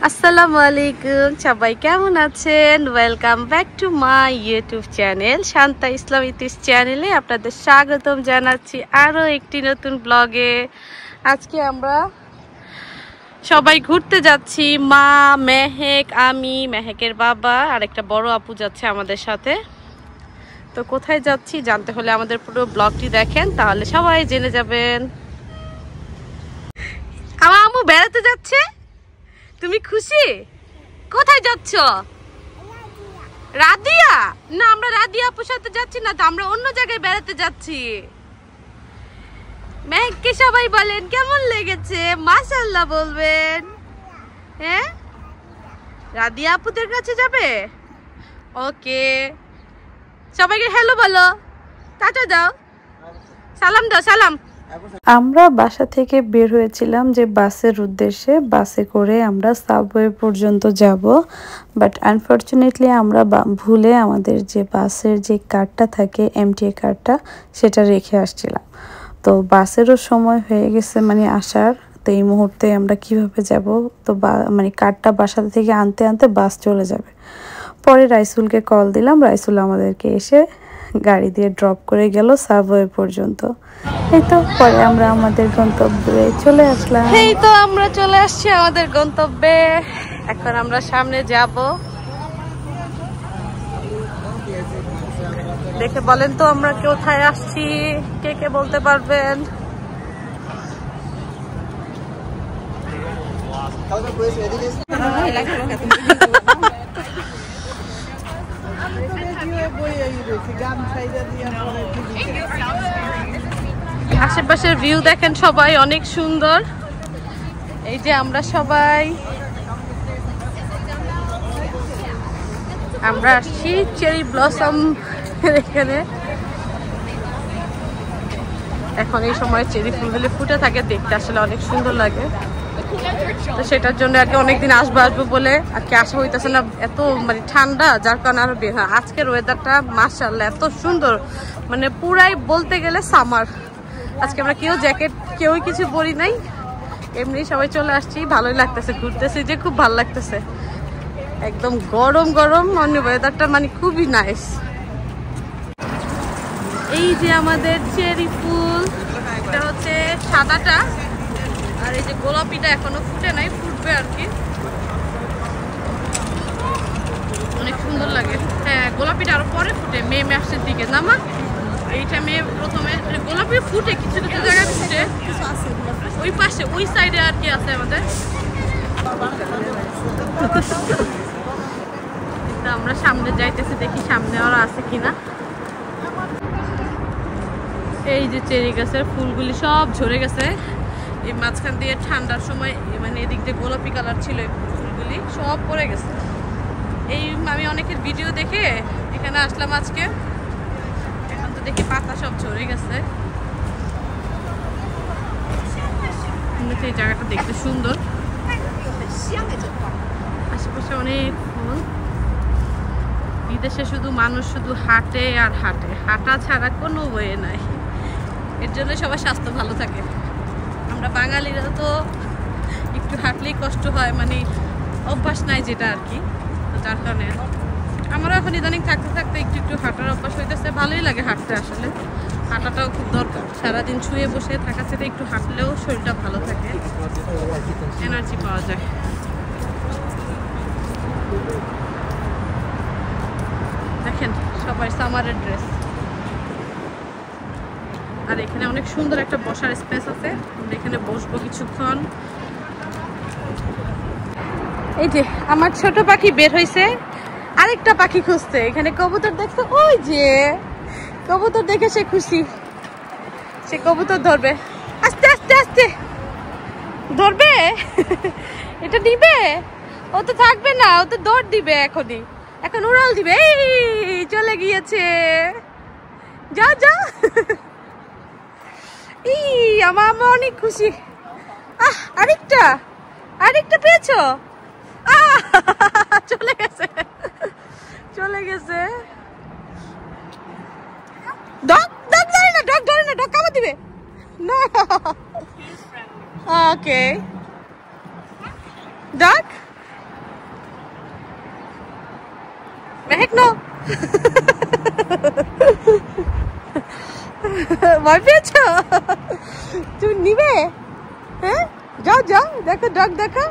আসসালামু আলাইকুম, সবাই কেমন আছেন? Welcome back to my YouTube channel Shanta Islam Itis চ্যানেলে আপনাদের স্বাগতম জানাচ্ছি আরও একটি নতুন ব্লগে। আজকে আমরা সবাই ঘুরতে যাচ্ছি, মা, মেহেক, আমি, মেহেকের বাবা আর একটা বড় আপু যাচ্ছে আমাদের সাথে। তো কোথায় যাচ্ছি জানতে হলে আমাদের পুরো ব্লগটি দেখেন, তাহলে সবাই জেনে যাবেন। আমার আম্মু বেড়াতে যাচ্ছে, তুমি খুশি? কোথায় যাচ্ছ? রাদিয়া? না, আমরা রাদিয়া আপুর সাথে যাচ্ছি না, তো আমরা অন্য জায়গায় বেড়াতে যাচ্ছি। মেহেককে সবাই বলেন কেমন লেগেছে, মাশাআল্লাহ বলবেন। হ্যাঁ, রাদিয়া আপুদের কাছে যাবে। ওকে, সবাইকে হ্যালো বলো, টাটা দাও, সালাম দাও, সালাম। আমরা বাসা থেকে বের হয়েছিলাম যে বাসের উদ্দেশ্যে, বাসে করে আমরা সাবওয়ে পর্যন্ত যাব, বাট আনফরচুনেটলি আমরা ভুলে আমাদের যে বাসের যে কার্ডটা থাকে, এমটিএ কার্ডটা, সেটা রেখে আসছিলাম। তো বাসেরও সময় হয়ে গেছে মানে আসার। তো এই মুহূর্তে আমরা কিভাবে যাব? তো মানে কার্ডটা বাসা থেকে আনতে আনতে বাস চলে যাবে। পরে রাইসুলকে কল দিলাম, রাইসুল আমাদেরকে এসে গাড়ি দিয়ে ড্রপ করে গেল সাবওয়ে পর্যন্ত। এই তো পরে আমরা আমাদের গন্তব্যে চলে আসলাম। এই তো আমরা চলে আসছি আমাদের গন্তব্যে। এখন আমরা সামনে যাব। দেখে বলেন তো আমরা কোথায় আসছি, কে কে বলতে পারবেন? আশেপাশের ভিউ দেখেন সবাই, অনেক সুন্দর। এই যে আমরা সবাই আসছি চেরি ব্লসম এখানে। এখন এই সময় চেরি ফুলগুলি ফুটে থাকে, দেখতে আসলে অনেক সুন্দর লাগে। তো সেটার জন্য আর কি অনেকদিন আসবো বলে আর কি আসা হইতেছে না, এত মানে ঠান্ডা, যার কারণে আরো বের হয়। আজকের ওয়েদারটা মাশাআল্লাহ এত সুন্দর, মানে পুরাই বলতে গেলে সামার। আজকে আমরা কেউ জ্যাকেট কেউই কিছু পরি নাই, এমনি সবাই চলে আসছি। ভালোই লাগতেছে, ঘুরতেছি যে খুব ভালো লাগতেছে, একদম গরম গরম, মানে ওয়েদারটা মানে খুবই নাইস। এই যে আমাদের চেরি ফুল, এটা হচ্ছে সাদাটা, আর এই যে গোলাপিটা এখনো ফুটে নাই, ফুটবে আর কি, অনেক সুন্দর লাগে। হ্যাঁ, গোলাপিটা আরো পরে ফুটে, মে মাসের দিকে না মা? এইটা মে প্রথমে গোলাপি ফুটে, কিছু কিছু জায়গায় ফুটে, ওই পাশে ওই সাইডে আর কি আছে আমাদের। আমরা সামনে যাইতেছি, দেখি সামনে আর আছে কিনা। এই যে চেরি গাছের ফুলগুলি সব ঝরে গেছে, এই মাঝখান দিয়ে ঠান্ডার সময় মানে এদিক দিয়ে গোলাপি কালার ছিল, এই ফুলগুলি সব পড়ে গেছে। এই আমি অনেকের ভিডিও দেখে এখানে আসলাম আজকে, এখন তো দেখি পাতা সব ঝরে গেছে। এই জায়গাটা দেখতে সুন্দর, আশেপাশে অনেক ফুল। বিদেশে শুধু মানুষ শুধু হাঁটে আর হাঁটে, হাঁটা ছাড়া কোনো ওয়ে নাই, এর জন্য সবার স্বাস্থ্য ভালো থাকে। আমরা বাঙালিরা তো একটু হাঁটলেই কষ্ট হয়, মানে অভ্যাস নাই যেটা আর কি, যার কারণে আমরা এখন ইদানিং থাকতে থাকতে একটু একটু হাঁটার অভ্যাস হইতেছে। ভালোই লাগে হাঁটতে, আসলে হাঁটাটাও খুব দরকার। সারাদিন শুয়ে বসে থাকার সাথে একটু হাঁটলেও শরীরটা ভালো থাকে, এনার্জি পাওয়া যায়। দেখেন সবাই সামারের ড্রেস, আর এখানে অনেক সুন্দর একটা বসার স্পেস আছে, আমরা এখানে বসবো কিছুক্ষণ। এই যে আমার ছোট পাখি বের হয়েছে, আরেকটা পাখি খুঁজতে। এখানে কবুতর দেখছে, ওই যে কবুতর দেখে সে খুশি, সে কবুতর ধরবে। আস্তে আস্তে আস্তে ধরবে, এটা নিবে, ও তো থাকবে না, ও তো দৌড় দিবে এখনই, এখন উড়াল দিবে। এই চলে গিয়েছে, যা যা। আমার অনেক খুশি। আরেকটা আরেকটা পেয়েছো? চলে গেছে, চলে গেছে। ডগ ডগ ধরে না, ডগ ধরে না, ডগ কামড় দিবে না। ওকে, ডগ মেহেক নো ভয় পেয়েছ? তুমি নিবে? হ্যাঁ যাও যাও, দেখো ডগ দেখো।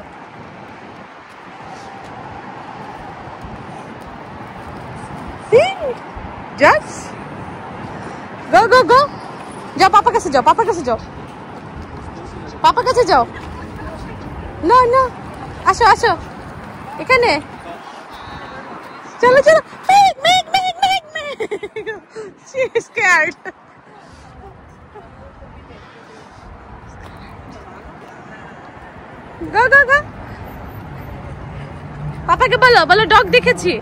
Just go go go, যাও পাপার কাছে যাও, পাপার কাছে যাও, পাপার কাছে যাও। না না, আসো আসো এখানে, চলো চলো। মেঘ মেঘ মেঘ মেঘ মেঘ, she is scared. go go go, পাপাকে বলো, বলো ডগ দেখেছি।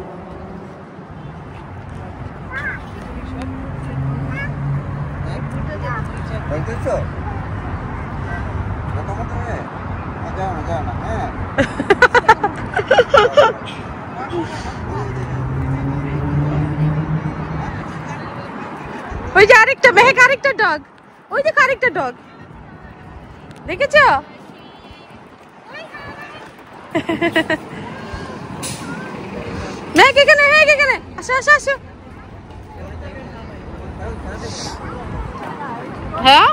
ওই যে আরেকটা মেহেক, আরেকটা ডগ, ওই দেখো আরেকটা ডগ, দেখেছো? মেহেক এখানে, মেহেক এখানে, আসো আসো আসো। হ্যাঁ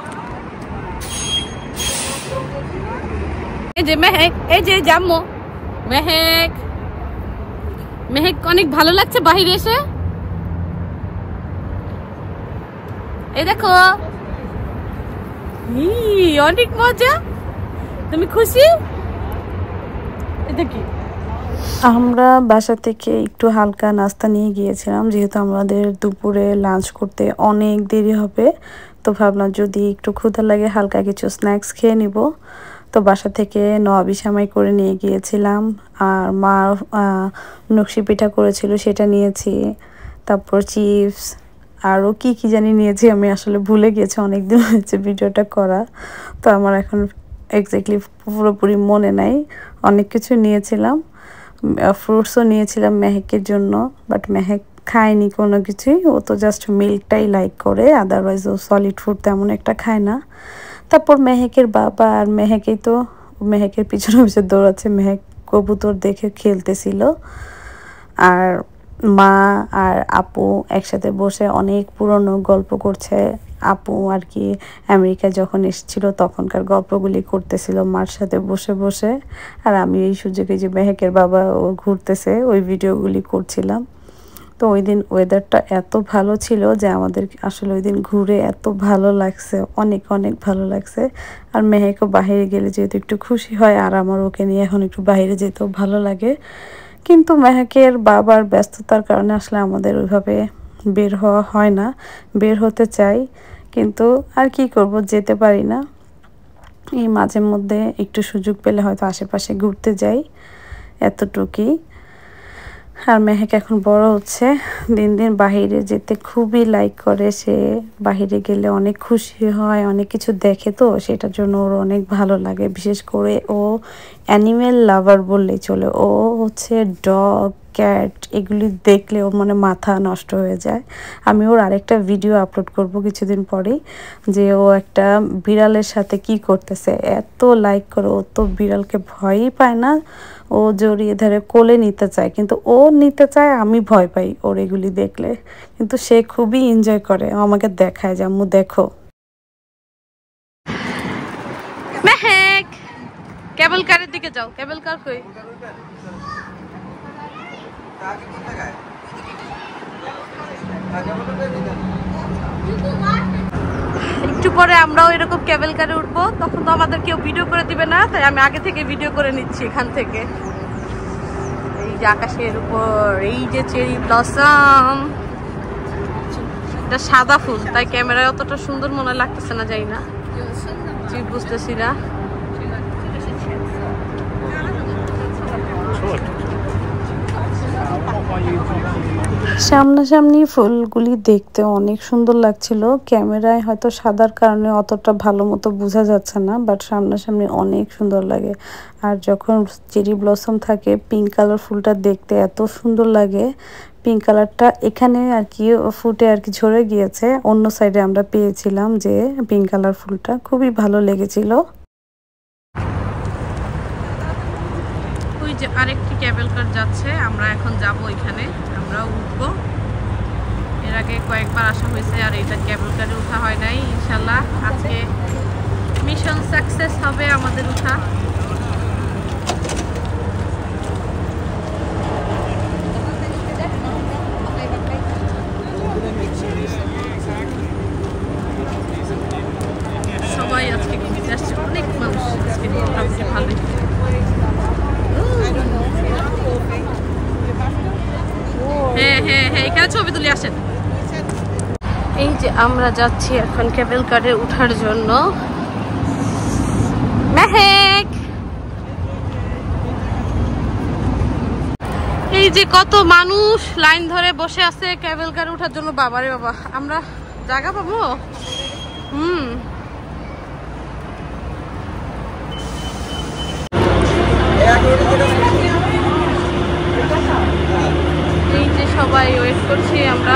এই যে মেহেক, এই যে জাম্মু মেহেক, মেহেক অনেক ভালো লাগছে বাহিরে এসে। এই দেখো অনেক মজা, তুমি খুশি? এটা কি? আমরা বাসা থেকে একটু হালকা নাস্তা নিয়ে গিয়েছিলাম, যেহেতু আমাদের দুপুরে লাঞ্চ করতে অনেক দেরি হবে। তো ভাবলাম যদি একটু ক্ষুধা লাগে হালকা কিছু স্ন্যাক্স খেয়ে নিব। তো বাসা থেকে নবাবী সেমাই করে নিয়ে গিয়েছিলাম, আর মা নকশি পিঠা করেছিল সেটা নিয়েছি, তারপর চিপস আরও কি কি জানি নিয়েছি, আমি আসলে ভুলে গিয়েছি, অনেকদিন হয়েছে ভিডিওটা করা। তো আমার এখন এক্স্যাক্টলি পুরোপুরি মনে নাই, অনেক কিছু নিয়েছিলাম। ফ্রুটসও নিয়েছিলাম মেহেকের জন্য, বাট মেহেক খায়নি কোনো কিছুই, ও তো জাস্ট মিল্কটাই লাইক করে, আদারওয়াইজ ও সলিড ফুড তেমন একটা খায় না। তারপর মেহেকের বাবা আর মেহেকেই তো মেহেকের পিছনে পিছনে দৌড়াচ্ছে, মেহেক কবুতর দেখে খেলতেছিল। আর মা আর আপু একসাথে বসে অনেক পুরনো গল্প করছে। আপু আর কি আমেরিকা যখন এসেছিল তখনকার গল্পগুলি করতেছিল মার সাথে বসে বসে, আর আমি এই সুযোগে যে মেহেকের বাবা ও ঘুরতেছে ওই ভিডিওগুলি করছিলাম। তো ওই দিন ওয়েদারটা এত ভালো ছিল যে আমাদের আসলে ওই দিন ঘুরে এত ভালো লাগছে, অনেক অনেক ভালো লাগছে। আর মেহেকও বাইরে গেলে যেহেতু একটু খুশি হয়, আর আমার ওকে নিয়ে এখন একটু বাইরে যেতেও ভালো লাগে। কিন্তু মেহেকের বাবার ব্যস্ততার কারণে আসলে আমাদের ওইভাবে বের হওয়া হয় না, বের হতে চাই কিন্তু আর কি করব, যেতে পারি না। এই মাঝে মধ্যে একটু সুযোগ পেলে হয়তো আশেপাশে ঘুরতে যাই, এতটুকুই। আর মেহেক এখন বড় হচ্ছে, দিন দিন বাহিরে যেতে খুবই লাইক করে, সে বাহিরে গেলে অনেক খুশি হয়, অনেক কিছু দেখে, তো সেটার জন্য ওর অনেক ভালো লাগে। বিশেষ করে ও অ্যানিমেল লাভার বললেই চলে, ও হচ্ছে ডগ ক্যাট এগুলি দেখলে ওর মানে মাথা নষ্ট হয়ে যায়। আমি ওর আরেকটা ভিডিও আপলোড করব কিছুদিন পরেই, যে ও একটা বিড়ালের সাথে কি করতেছে, এত লাইক করে, ও তো বিড়ালকে ভয়ই পায় না, ও জড়িয়ে ধরে কোলে নিতে চায়, কিন্তু ও নিতে চায়, আমি ভয় পাই ওর এগুলি দেখলে, কিন্তু সে খুবই এনজয় করে, আমাকে দেখায় যে আম্মু দেখো। মেহেক কেবল কারের দিকে যাও, কেবল কার কই? একটু পরে আমরাও এরকম কেবল কারে উঠবো, তখন তো আমাদের কেউ ভিডিও করে দিবে না, তাই আমি আগে থেকে ভিডিও করে নিচ্ছি এখান থেকে। এই যে আকাশের উপর এই যে চেরি ব্লসম, এটা সাদা ফুল, তাই ক্যামেরায় অতটা সুন্দর মনে লাগতেছে না, যাই না বুঝতেছি না। সামনাসামনি ফুলগুলি দেখতে অনেক সুন্দর লাগছিল, ক্যামেরায় হয়তো সাদার কারণে অতটা ভালো মতো বোঝা যাচ্ছে না, বাট সামনাসামনি অনেক সুন্দর লাগে। আর যখন চেরি ব্লসম থাকে, পিঙ্ক কালার ফুলটা দেখতে এত সুন্দর লাগে। পিঙ্ক কালারটা এখানে আর কি ফুটে আর কি ঝরে গিয়েছে, অন্য সাইডে আমরা পেয়েছিলাম যে পিঙ্ক কালার ফুলটা, খুবই ভালো লেগেছিল। ওই যে আরেকটি কেবল কার যাচ্ছে, আমরা এখন যাব ওইখানে, আমরাও আগে কয়েকবার আসা হয়েছে, আর এটা কেবল কারে উঠা হয় নাই। ইনশাল্লাহ আজকে মিশন সাকসেস হবে আমাদের উঠা। সবাই আজকে ঘুরতে আসছে, অনেক মানুষ আজকে মোটামুটি ভালোই। হ্যাঁ হ্যাঁ হ্যাঁ, এখানে ছবি তুলে আসেন। এই যে আমরা যাচ্ছি এখন কেবল কারে উঠার জন্য। মেহেক, এই যে কত মানুষ লাইন ধরে বসে আছে কেবল কারে উঠার জন্য। বাবারে বাবা, আমরা জায়গা পাবো? এই যে সবাই ওয়েট করছি আমরা।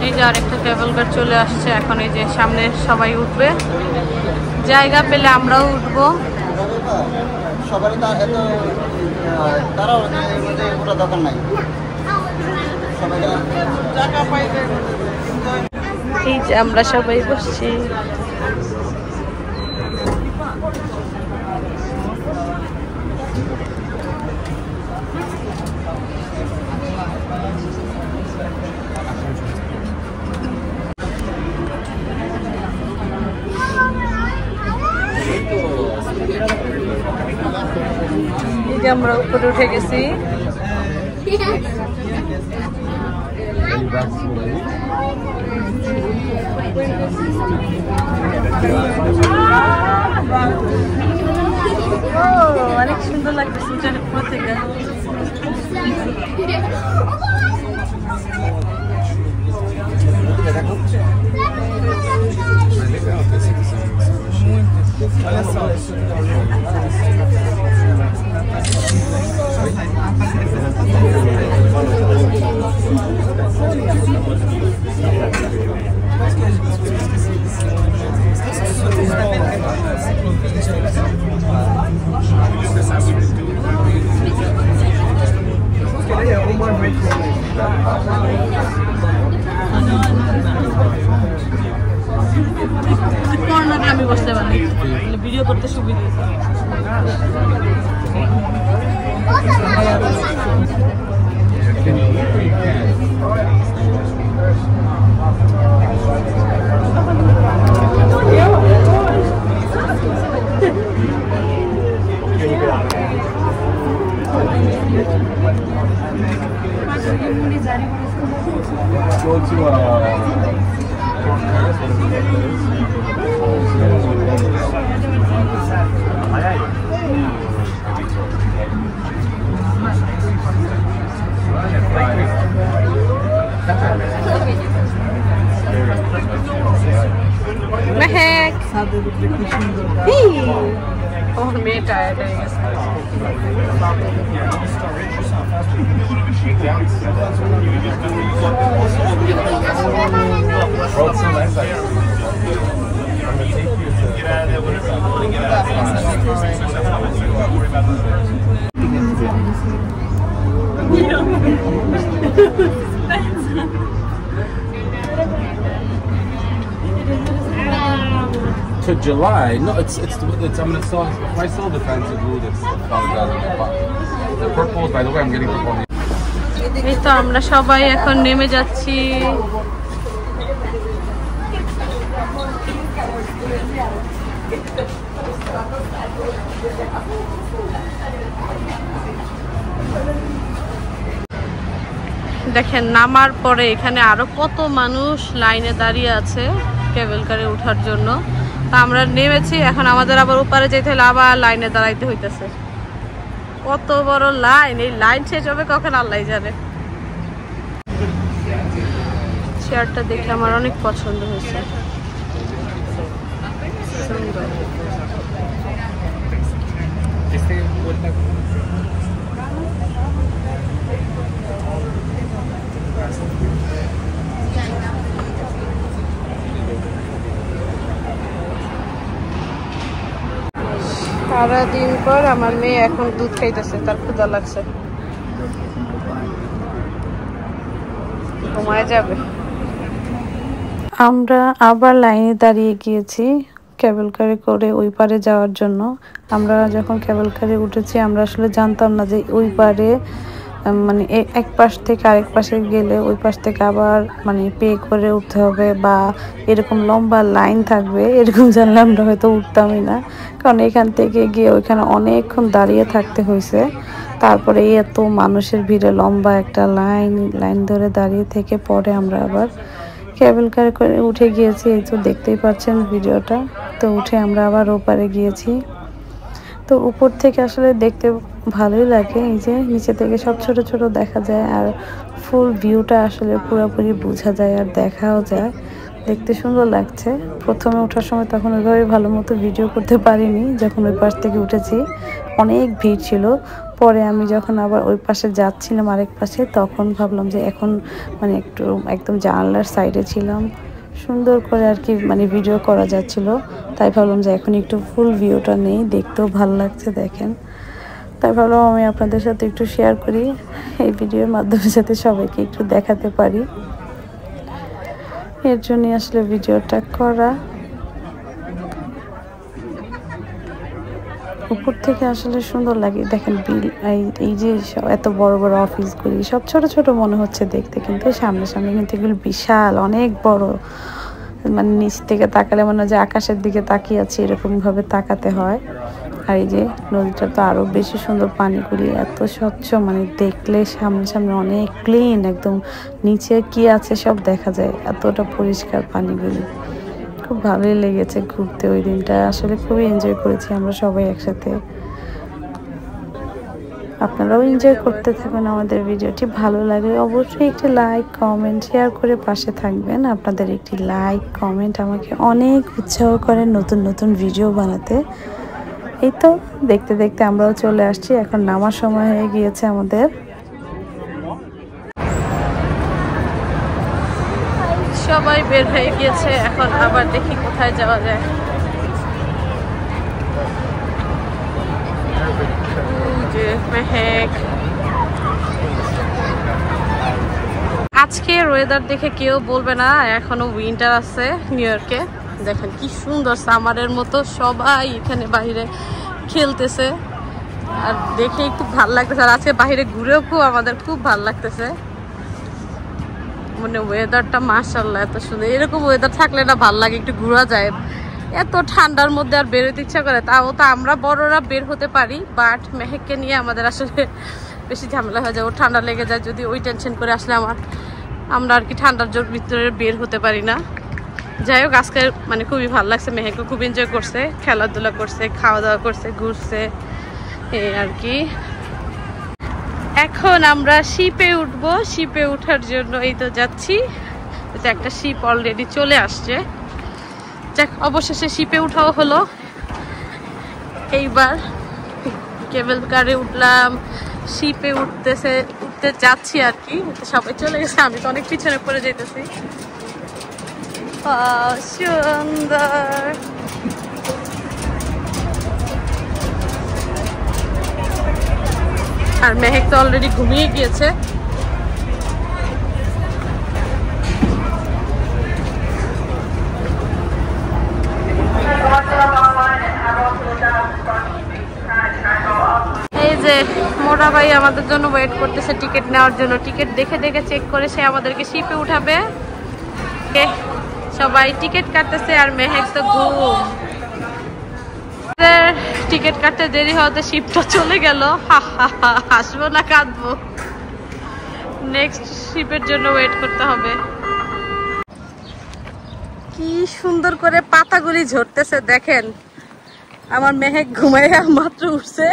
এই যে আরেকটা কেবল কার চলে আসছে এখন। এই যে সামনে সবাই উঠবে, জায়গা পেলে আমরাও উঠবো। এই যে আমরা সবাই বসছি। এই যে আমরা উপরে উঠে গেছি। অনেক সুন্দর লাগতেছে উঠানের উপর থেকে। কর্নারে আমি বসতে পারি, ভিডিও করতে সুবিধা। মেহেক, আমার মেয়ে টায়ার্ড হয়ে গেছে। To July? No, it's I'm gonna sell. If I sell the fancy blue, that's the purple. By the way, I'm getting purple. এই তো আমরা সবাই এখন নেমে যাচ্ছি। দেখেন নামার পরে এখানে আরো কত মানুষ লাইনে দাঁড়িয়ে আছে কেবল কারে ওঠার জন্য। তা আমরা নেমেছি, এখন আমাদের আবার উপরে যেতে হলে আবার লাইনে দাঁড়াইতে হইতেছে। কত বড় লাইন, এই লাইন শেষ হবে কখন আল্লাহ জানে। চেয়ারটা দেখে আমার অনেক পছন্দ হয়েছে, সুন্দর। সারাদিন পর আমার মেয়ে এখন দুধ খাইতেছে, তার ক্ষুধা লাগছে, ঘুমায় যাবে। আমরা আবার লাইনে দাঁড়িয়ে গিয়েছি কেবল কারে করে ওই পারে যাওয়ার জন্য। আমরা যখন কেবল কারে উঠেছি আমরা আসলে জানতাম না যে ওই পারে মানে এক পাশ থেকে আরেক পাশে গেলে ওই পাশ থেকে আবার মানে পে করে উঠতে হবে বা এরকম লম্বা লাইন থাকবে, এরকম জানলে আমরা হয়তো উঠতামই না। কারণ এখান থেকে গিয়ে ওইখানে অনেকক্ষণ দাঁড়িয়ে থাকতে হয়েছে। তারপরে এত মানুষের ভিড়ে লম্বা একটা লাইন ধরে দাঁড়িয়ে থেকে পরে আমরা আবার কেবল কারে করে উঠে গিয়েছি। এই তো দেখতেই পাচ্ছেন ভিডিওটা। তো উঠে আমরা আবার ওপারে গিয়েছি। তো উপর থেকে আসলে দেখতে ভালোই লাগে, এই যে নিচে থেকে সব ছোট ছোট দেখা যায় আর ফুল ভিউটা আসলে পুরোপুরি বোঝা যায় আর দেখাও যায়, দেখতে সুন্দর লাগছে। প্রথমে ওঠার সময় তখন ওইভাবে ভালো মতো ভিডিও করতে পারিনি, যখন ওই পাশ থেকে উঠেছি অনেক ভিড় ছিল। পরে আমি যখন আবার ওই পাশে যাচ্ছিলাম আরেক পাশে, তখন ভাবলাম যে এখন মানে একটু একদম জানালার সাইডে ছিলাম, সুন্দর করে আর কি মানে ভিডিও করা যাচ্ছিল। তাই ভাবলাম যে এখন একটু ফুল ভিউটা নেই, দেখতেও ভালো লাগছে দেখেন। তাই ভাবলাম আমি আপনাদের সাথে একটু শেয়ার করি, এই ভিডিওর মাধ্যমে যাতে সবাইকে একটু দেখাতে পারি, এর জন্যই আসলে ভিডিওটা করা। উপর থেকে আসলে সুন্দর লাগে দেখেন বিল, এই যে এত বড় বড় অফিসগুলি সব ছোট ছোট মনে হচ্ছে দেখতে, কিন্তু সামনে কিন্তু এগুলো বিশাল অনেক বড়। মানে নিচ থেকে তাকালে মনে হয় যে আকাশের দিকে তাকিয়ে আছি, এরকম ভাবে তাকাতে হয়। আর এই যে নদীটা তো আরো বেশি সুন্দর, পানিগুলি এত স্বচ্ছ, মানে দেখলে সামনে অনেক ক্লিন, একদম নিচে কি আছে সব দেখা যায়, এতটা পরিষ্কার পানিগুলি। খুব ভালোই লেগেছে ঘুরতে, ওই দিনটা আসলে খুবই এনজয় করেছি আমরা সবাই একসাথে। আপনারাও এনজয় করতে থাকুন আমাদের ভিডিওটি। ভালো লাগলে অবশ্যই একটি লাইক কমেন্ট শেয়ার করে পাশে থাকবেন। আপনাদের একটি লাইক কমেন্ট আমাকে অনেক উৎসাহ করে নতুন নতুন ভিডিও বানাতে। এই তো দেখতে দেখতে আমরাও চলে আসছি, এখন নামার সময় হয়ে গিয়েছে আমাদের। সবাই বের হয়ে গিয়েছে, এখন আবার দেখি কোথায় যাওয়া যায়। মেহেক আজকের ওয়েদার দেখে কেউ বলবে না এখনো উইন্টার আছে নিউ ইয়র্কে। দেখেন কি সুন্দর সামারের মতো, সবাই এখানে বাইরে খেলতেছে আর দেখে খুব ভালো লাগতেছে। আর আজকে বাইরে ঘুরেও আমাদের খুব ভালো লাগতেছে, মানে ওয়েদারটা মাশাআল্লাহ এত সুন্দর। এরকম ওয়েদার থাকলে না ভালো লাগে, একটু ঘোরা যায়। এত ঠান্ডার মধ্যে আর বেরোতে ইচ্ছা করে, তাও তো আমরা বড়রা বের হতে পারি, বাট মেহেককে নিয়ে আমাদের আসলে বেশি ঝামেলা হয়ে যায়, ও ঠান্ডা লেগে যায় যদি, ওই টেনশন করে আসলে আমরা আর কি ঠান্ডার জোর ভিতরে বের হতে পারি না। যাই হোক আজকে মানে খুবই ভালো লাগছে, মেহেকও খুব এনজয় করছে, খেলাধুলা করছে, খাওয়া দাওয়া করছে, ঘুরছে এই আর কি। এখন আমরা শিপে উঠবো, শিপে উঠার জন্য এই তো যাচ্ছি। একটা শিপ অলরেডি চলে আসছে, যাক অবশেষে শিপে উঠাও হলো। এইবার কেবল কারে উঠলাম, শিপে উঠতে যাচ্ছি আর কি। সবাই চলে গেছে, আমি তো অনেক পিছনে পড়ে যাইতেছি। সুন্দর আর মেহেক তো অলরেডি ঘুমিয়ে গিয়েছে। এই যে মোটা ভাই আমাদের জন্য ওয়েট করতেছে টিকিট নেওয়ার জন্য। টিকিট দেখে দেখে চেক করে সে আমাদেরকে শিপে উঠাবে। সবাই টিকিট কাটতেছে আর মেহেক তো ঘুম। টিকিট কাটতে দেরি হওয়াতে শিপটা চলে গেল। হাসবো না কাঁদবো, নেক্সট শিপের জন্য ওয়েট করতে হবে। কি সুন্দর করে পাতাগুলি ঝরতেছে দেখেন। আমার মেহেক ঘুমাইয়া মাত্র উঠছে,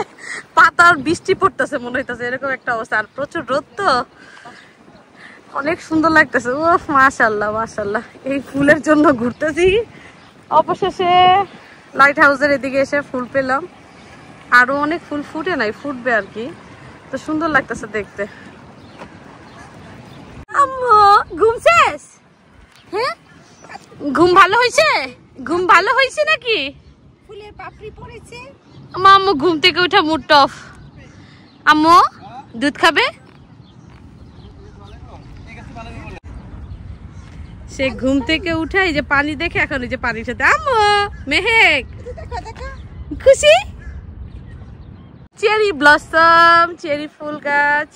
পাতার বৃষ্টি পড়তেছে মনে হইতেছে, এরকম একটা অবস্থা। আর প্রচুর রোদ তো, অনেক সুন্দর লাগতেছে। ও মাশাআল্লাহ মাশাআল্লাহ, এই ফুলের জন্য ঘুরতেছি। অবশেষে লাইট হাউসের এদিকে এসে ফুল পেলাম, আরো অনেক ফুল ফুটে নাই, ফুটবে আর কি। তো সুন্দর লাগতেছে দেখতে। আম্মু ঘুম শেষ? হ্যাঁ ঘুম ভালো হয়েছে? ঘুম ভালো হয়েছে নাকি? ফুলের পাপড়ি পড়েছে, আমার আম্মু ঘুম থেকে উঠা মুড অফ। আম্মু দুধ খাবে? সে ঘুম থেকে উঠে এই যে পানি দেখে এখন এই যে পানির সাথে আম্মু মেহেক খুশি। চেরি ব্লসম, চেরি ফুল গাছ,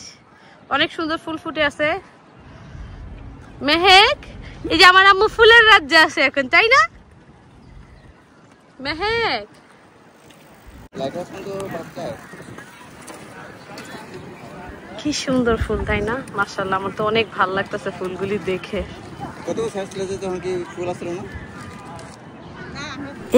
অনেক সুন্দর ফুল ফুটে আছে। মেহেক এই যে আমার আম্মু ফুলের রাজ্যে আছে এখন, তাই না মেহেক? কি সুন্দর ফুল, তাই না? মাশাআল্লাহ, আমার তো অনেক ভালো লাগতেছে ফুলগুলি দেখে।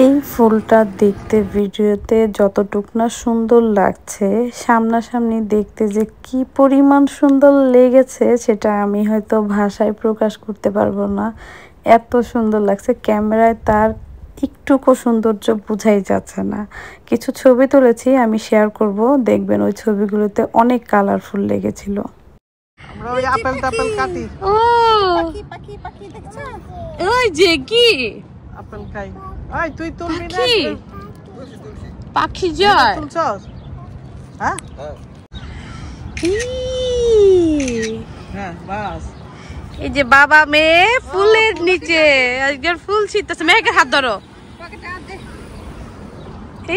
এই ফুলটা দেখতে ভিডিওতে যতটুক না সুন্দর লাগছে, সামনাসামনি দেখতে যে কি পরিমাণ সুন্দর লেগেছে সেটা আমি হয়তো ভাষায় প্রকাশ করতে পারবো না। এত সুন্দর লাগছে, ক্যামেরায় তার একটুকু সৌন্দর্য বোঝাই যাচ্ছে না। কিছু ছবি তুলেছি, আমি শেয়ার করব, দেখবেন ওই ছবিগুলোতে অনেক কালারফুল লেগেছিল। আমরা ওই আপেল টাপেল কাটি। ও পাখি দেখছো? ওই যে কি আপেল খাই। ওই তুই তুলবি না? পাখি পাখি জয় তুলছস? হ্যাঁ হ্যাঁ, বাস। এই যে বাবা মেয়ে ফুলের নিচে একজন ফুল ছিটতেছে। মেয়েকে হাত ধরো।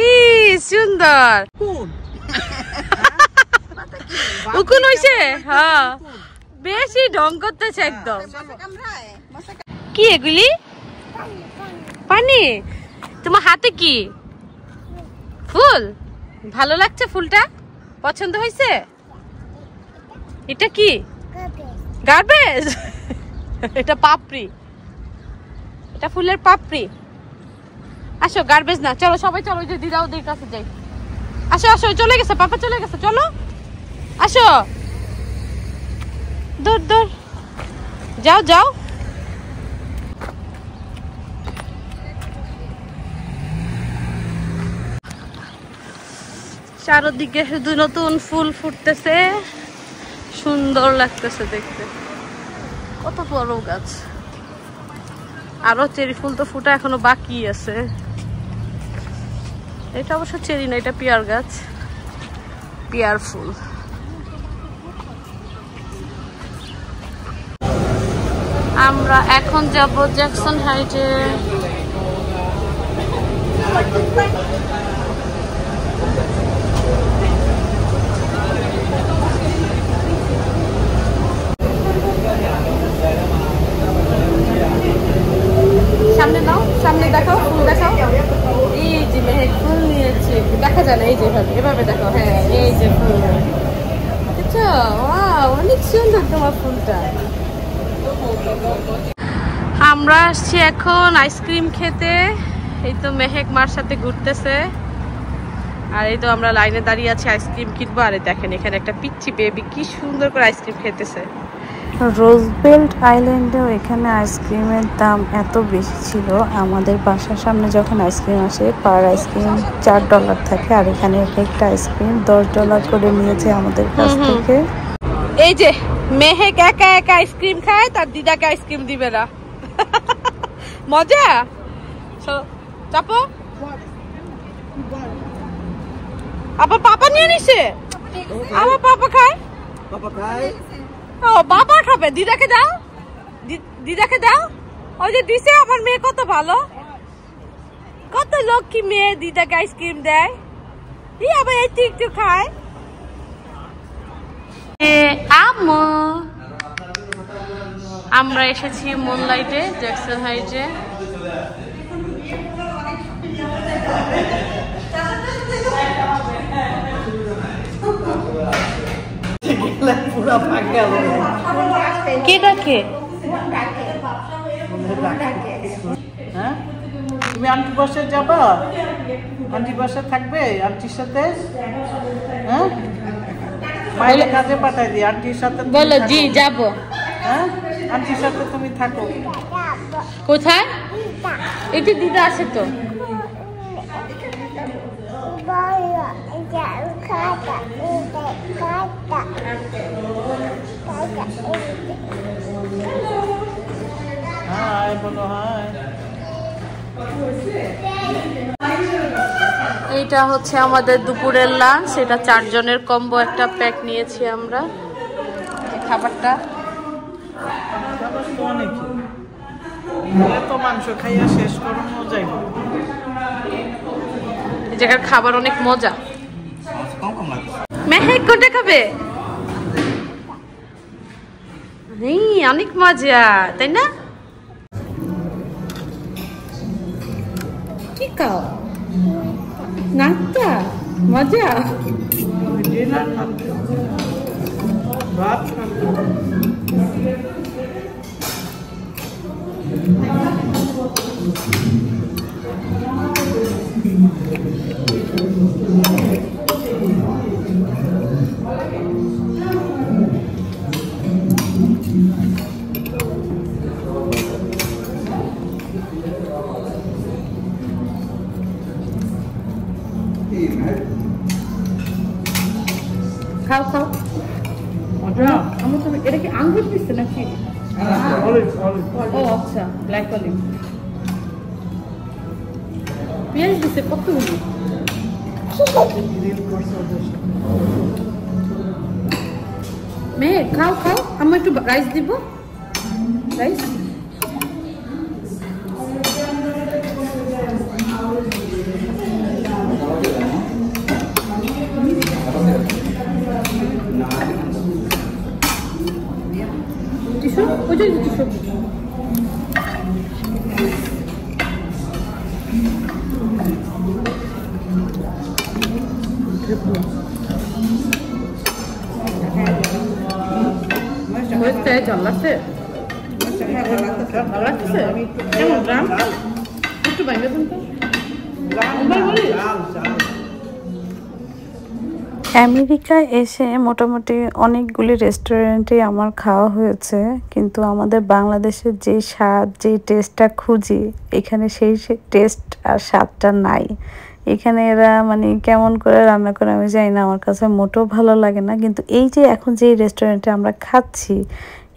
এই সুন্দর উকুন হইছে। হ্যাঁ, বেশি ঢং করতেছে একদম। কি এগুলি? পানি? তোমার হাতে কি ফুল? ভালো লাগছে ফুলটা? পছন্দ হয়েছে? এটা কি গার্বেজ? এটা পাপড়ি, এটা ফুলের পাপড়ি। আসো, গার্বেজ না। চলো সবাই চলো, ওই যে দিদা ওদের কাছে যাই। আসো আসো, চলে গেছে, পাপা চলে গেছে, চলো আসো, দৌড় দৌড়, যাও যাও। চারদিকে শুধু নতুন ফুল ফুটতেছে, সুন্দর লাগতেছে দেখতে। কত বড় গাছ, আরো চেরি ফুল তো ফুটা এখনো বাকি আছে। এটা অবশ্য চেরি না, এটা পিয়ার গাছ, পিয়ার ফুল। আমরা এখন যাব জ্যাকসন হাইটে। সামনে নাও, সামনে দেখাও, ফুল দেখাও। এই যে মেহেক ফুল নিয়েছে, দেখা যায় না, এই যে এভাবে দেখো। হ্যাঁ, এই যে ফুল দেখছো? ওয়াও, অনেক সুন্দর তোমার ফুলটা। আমরা আসছি এখন আইসক্রিম খেতে। এই তো মেহেক মার সাথে ঘুরতেছে, আর এই তো আমরা লাইনে দাঁড়িয়ে আছি আইসক্রিম কিনবো। আর দেখেন এখানে একটা পিচ্চি বেবি কি সুন্দর করে আইসক্রিম খেতেছে। রোজবেল্ট আইল্যান্ডেও এখানে আইসক্রিমের দাম এত বেশি ছিল। আমাদের বাসার সামনে যখন আইসক্রিম আসে, পার আইসক্রিম $4 থাকে, আর এখানে একটা আইসক্রিম $10 করে নিয়েছে আমাদের কাছ থেকে। এই যে মেহেক একা একা আইসক্রিম খায়, তার দিদাকে আইসক্রিম দিবে না। মজা। চাপো, আবার পাপা নিয়ে নিছে। আমার পাপা খায়, ও বাবা খাবে। দিদাকে দাও, দিদাকে দাও। ওই যে দিছে আমার মেয়ে, কত ভালো, কত লক্ষ্মী মেয়ে, দিদাকে আইসক্রিম দেয়। ই আবার একটু একটু খায়। আম্মু, আমরা এসেছি মুনলাইটে, জ্যাকসন হাইটে। কে ডাকে? হ্যাঁ, তুমি আন্টি বাসে যাবা? আন্টি বাসে থাকবে আন্টির সাথে? হ্যাঁ, মায়ের কাজে পাঠাই দিই, আন্টির সাথে বলো জি যাবো। হ্যাঁ, আন্টির সাথে তুমি থাকো। কোথায়? এই যে দিদা আছে তো। হাই বলো, হাই। এইটা হচ্ছে আমাদের দুপুরের লাঞ্চ, এটা 4 জনের কম্বো একটা প্যাক নিয়েছি আমরা। খাবারটা মাংস খাইয়া শেষ করানো যায়। এই জায়গার খাবার অনেক মজা। মেহেক কোনটা খাবে? অনেক মজা, তাই না? কি খাও? নাস্তা মজা। ভাত খাও খাও। আমার তো এটা কি আঙ্গুর দিচ্ছে নাকি? ও আচ্ছা, ব্ল্যাক অলিভ। পেঁয়াজ দিচ্ছে কতগুলো? মেয়ে খাও খাও, আমি একটু রাইস দিব। রাইস টিস্যু, ওই যে টিস্যু। জল লাগছে, ভালো লাগতেছে। কেমন গ্রাম? একটু বাইরে তো আমেরিকায় এসে মোটামুটি অনেকগুলি রেস্টুরেন্টে আমার খাওয়া হয়েছে, কিন্তু আমাদের বাংলাদেশের যে স্বাদ, যে টেস্টটা খুঁজি এখানে সেই টেস্ট আর স্বাদটা নাই। এখানে এরা মানে কেমন করে রান্না করে আমি জানি না, আমার কাছে মোটেও ভালো লাগে না। কিন্তু এই যে এখন যে রেস্টুরেন্টে আমরা খাচ্ছি,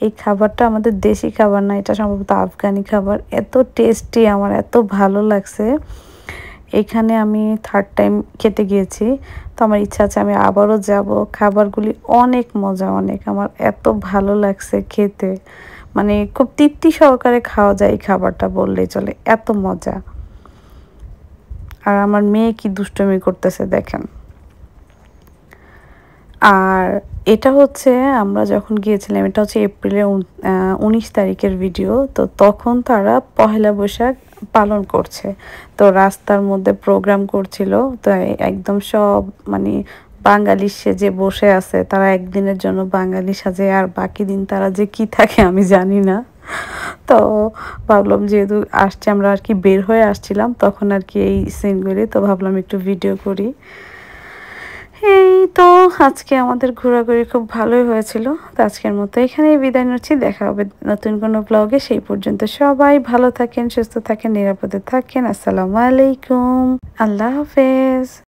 এই খাবারটা আমাদের দেশি খাবার না, এটা সম্ভবত আফগানি খাবার। এত টেস্টি, আমার এত ভালো লাগছে। এখানে আমি 3rd টাইম খেতে গিয়েছি, তো আমার ইচ্ছা আছে আমি আবারও যাব। খাবারগুলি অনেক মজা, অনেক আমার এত ভালো লাগছে খেতে, মানে খুব তৃপ্তি সহকারে খাওয়া যায় এই খাবারটা বললেই চলে, এত মজা। আর আমার মেয়ে কি দুষ্টুমি করতেছে দেখেন। আর এটা হচ্ছে আমরা যখন গিয়েছিলাম, এটা হচ্ছে এপ্রিলের 19 তারিখের ভিডিও। তো তখন তারা পহেলা বৈশাখ পালন করছে, তো রাস্তার মধ্যে প্রোগ্রাম করছিল। তো একদম সব মানে বাঙালি সেজে বসে আছে, তারা একদিনের জন্য বাঙালি সাজে, আর বাকি দিন তারা যে কি থাকে আমি জানি না। তো ভাবলাম যেহেতু আসছে, আমরা আর কি বের হয়ে আসছিলাম তখন আর কি এই সিনগুলি, তো ভাবলাম একটু ভিডিও করি। এই তো আজকে আমাদের ঘোরাঘুরি খুব ভালোই হয়েছিল। তো আজকের মতো এখানেই বিদায় নিচ্ছি, দেখা হবে নতুন কোনো ব্লগে। সেই পর্যন্ত সবাই ভালো থাকেন, সুস্থ থাকেন, নিরাপদে থাকেন। আসসালামু আলাইকুম, আল্লাহ হাফেজ।